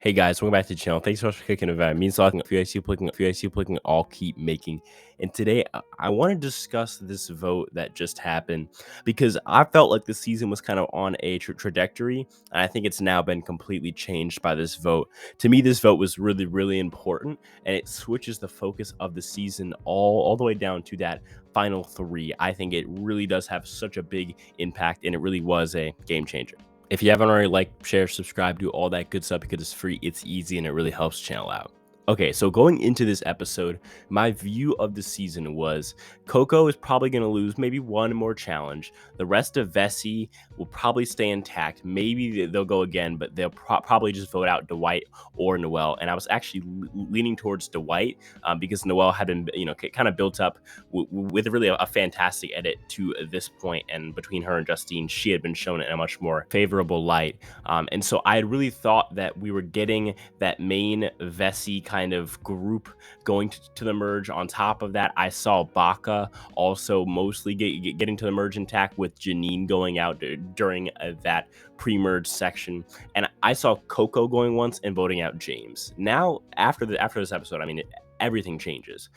Hey guys, welcome back to the channel. Thanks so much for clicking the video. It means a lot. If you guys keep clicking, I'll keep making. And today I want to discuss this vote that just happened because I felt like the season was kind of on a trajectory, and I think it's now been completely changed by this vote. To me, this vote was really, really important, and it switches the focus of the season all the way down to that final three. I think it really does have such a big impact, and it really was a game changer. If you haven't already, like, share, subscribe, do all that good stuff because it's free, it's easy, and it really helps the channel out. Okay, so going into this episode, my view of the season was Coco is probably going to lose maybe one more challenge. The rest of Vessi will probably stay intact. Maybe they'll go again, but they'll probably just vote out Dwight or Noelle. And I was actually leaning towards Dwight because Noelle had been, kind of built up with really a fantastic edit to this point. And between her and Justine, she had been shown in a much more favorable light. And so I had really thought that we were getting that main Vessi kind of group going to the merge. On top of that, I saw Baka also mostly getting to the merge intact, with Janine going out during that pre-merge section, and I saw Coco going once and voting out James. Now, after this episode, I mean, everything changes.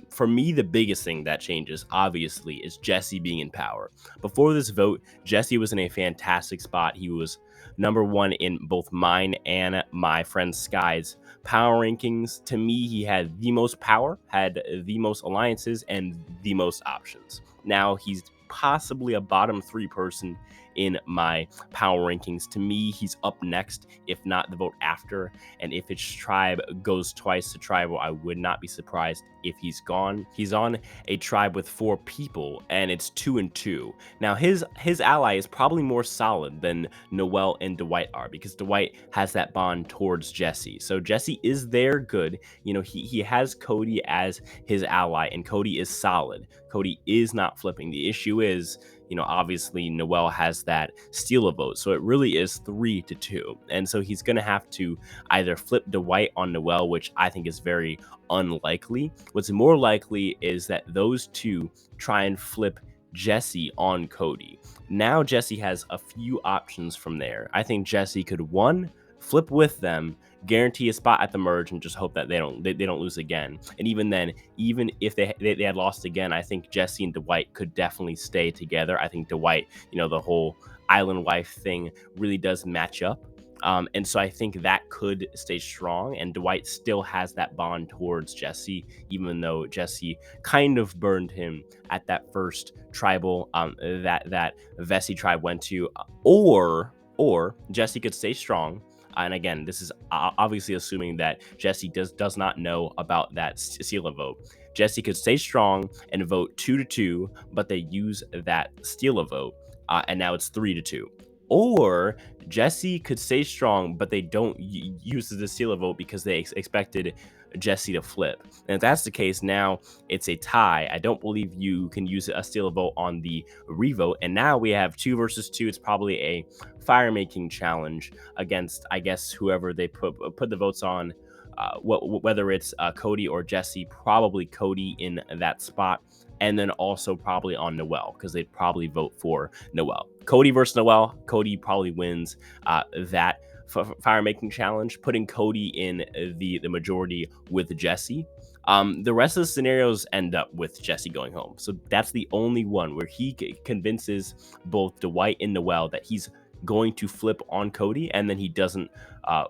For me, the biggest thing that changes, obviously, is Jesse being in power. Before this vote, Jesse was in a fantastic spot. He was number one in both mine and my friend Sky's power rankings. To me, he had the most power, had the most alliances, and the most options. Now he's possibly a bottom three person in my power rankings. To me, he's up next, if not the vote after. And if his tribe goes twice to tribal, I would not be surprised if he's gone. He's on a tribe with 4 people, and it's 2 and 2. Now his ally is probably more solid than Noelle and Dwight are, because Dwight has that bond towards Jesse. So Jesse is there good. He has Cody as his ally, and Cody is solid. Cody is not flipping. The issue is, obviously Noelle has that steal a vote. So it really is 3 to 2. And so he's going to have to either flip Dwight on Noelle, which I think is very unlikely. What's more likely is that those two try and flip Jesse on Cody. Now Jesse has a few options from there. I think Jesse could, one, flip with them, guarantee a spot at the merge, and just hope that they don't lose again. And even then, even if they had lost again, I think Jesse and Dwight could definitely stay together. I think Dwight, the whole island wife thing really does match up. And so I think that could stay strong, and Dwight still has that bond towards Jesse, even though Jesse kind of burned him at that first tribal that Vessi tribe went to. Or Jesse could stay strong. And again, this is obviously assuming that Jesse does not know about that Steal vote. Jesse could stay strong and vote 2 to 2, but they use that Steal vote, and now it's 3 to 2. Or Jesse could stay strong, but they don't use the Steal vote because they expected Jesse to flip. And if that's the case, now it's a tie. I don't believe you can use a Steal vote on the revote. And now we have 2 versus 2. It's probably a fire making challenge against, I guess, whoever they put the votes on. Whether it's Cody or Jesse, probably Cody in that spot. And then also probably on Noelle, because they'd probably vote for Noelle. Cody versus Noelle. Cody probably wins that fire making challenge, putting Cody in the majority with Jesse. The rest of the scenarios end up with Jesse going home. So that's the only one where he convinces both Dwight and Noelle that he's going to flip on Cody, and then he doesn't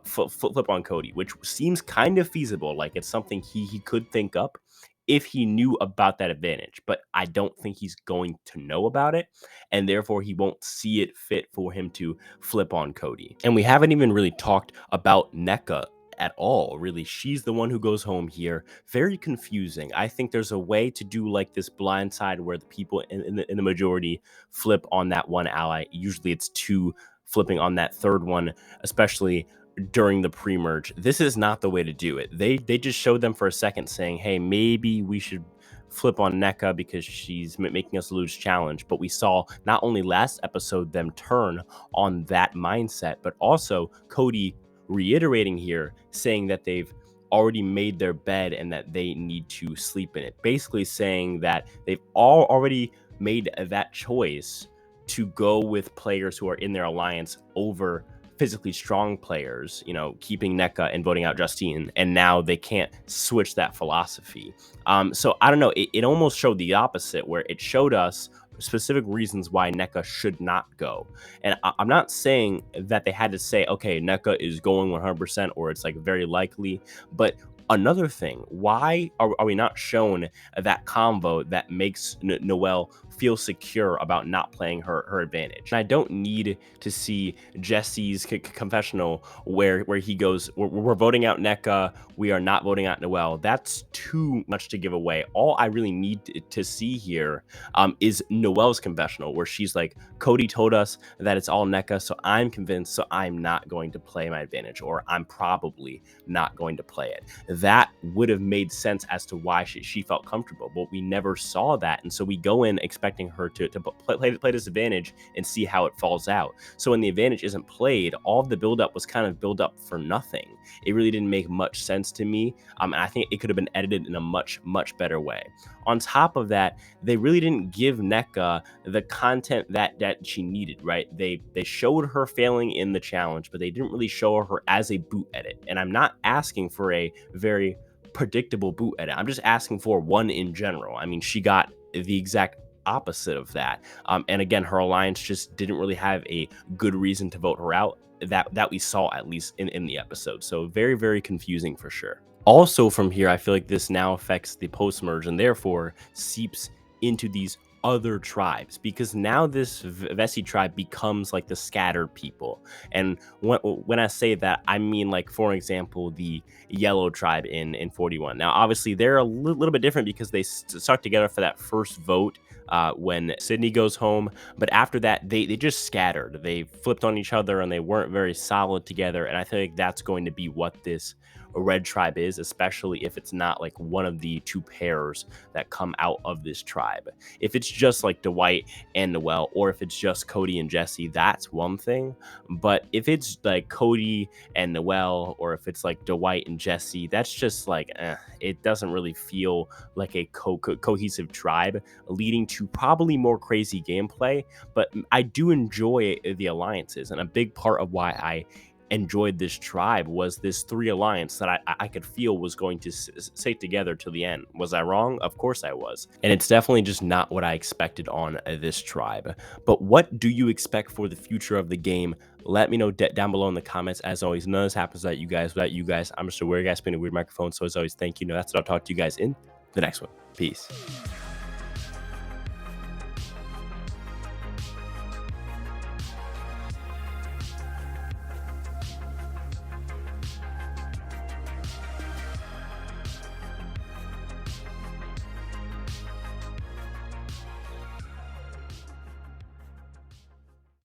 flip on Cody, which seems kind of feasible. Like, it's something he could think up if he knew about that advantage, but I don't think he's going to know about it, and therefore he won't see it fit for him to flip on Cody. And we haven't even really talked about Nneka at all, really. She's the one who goes home here. Very confusing. I think there's a way to do like this blind side where the people in the majority flip on that one ally. Usually it's 2 flipping on that third one, especially during the pre-merge. This is not the way to do it. They just showed them for a second saying, hey, maybe we should flip on Nneka because she's making us lose challenge. But we saw not only last episode them turn on that mindset, but also Cody reiterating here, saying that they've already made their bed and that they need to sleep in it. Basically saying that they've already made that choice to go with players who are in their alliance over physically strong players, keeping Nneka and voting out Justine, and now they can't switch that philosophy. So I don't know. It almost showed the opposite, where it showed us specific reasons why Nneka should not go. And I'm not saying that they had to say, okay, Nneka is going 100% or it's like very likely, but another thing, why are we not shown that convo that makes Noelle feel secure about not playing her advantage? And I don't need to see Jesse's confessional where he goes, we're voting out Nneka, we are not voting out Noelle. That's too much to give away. All I really need to see here is Noelle's confessional, where she's like, Cody told us that it's all Nneka, so I'm convinced, so I'm not going to play my advantage, or I'm probably not going to play it. That would have made sense as to why she felt comfortable, but we never saw that. And so we go in expecting her to play this advantage and see how it falls out. So when the advantage isn't played, all of the buildup was kind of build up for nothing. It really didn't make much sense to me. And I think it could have been edited in a much better way. On top of that, they really didn't give Nneka the content that she needed, right? They showed her failing in the challenge, but they didn't really show her as a boot edit. And I'm not asking for a very predictable boot edit. I'm just asking for one in general. I mean, she got the exact opposite of that. And again, her alliance just didn't really have a good reason to vote her out that we saw, at least in the episode. So very confusing for sure. Also from here, I feel like this now affects the post merge and therefore seeps into these other tribes, because now this Vessi tribe becomes like the scattered people. And when I say that, I mean, like, for example, the yellow tribe in 41. Now obviously they're a little bit different because they stuck together for that first vote when Sydney goes home, but after that they just scattered. They flipped on each other and they weren't very solid together, and I think that's going to be what this red tribe is, especially if it's not like one of the two pairs that come out of this tribe. If it's just like Dwight and Noelle, or if it's just Cody and Jesse, that's one thing. But if it's like Cody and Noelle, or if it's like Dwight and Jesse, that's just like, it doesn't really feel like a cohesive tribe, leading to probably more crazy gameplay. But I do enjoy the alliances, and a big part of why I enjoyed this tribe was this three alliance that I could feel was going to stay together till the end. Was I wrong? Of course I was. And it's definitely just not what I expected on this tribe. But what do you expect for the future of the game? Let me know down below in the comments. As always, none of this happens without you guys. I'm just a weird guy spinning a weird microphone. So as always, thank you. That's what I'll talk to you guys in the next one. Peace.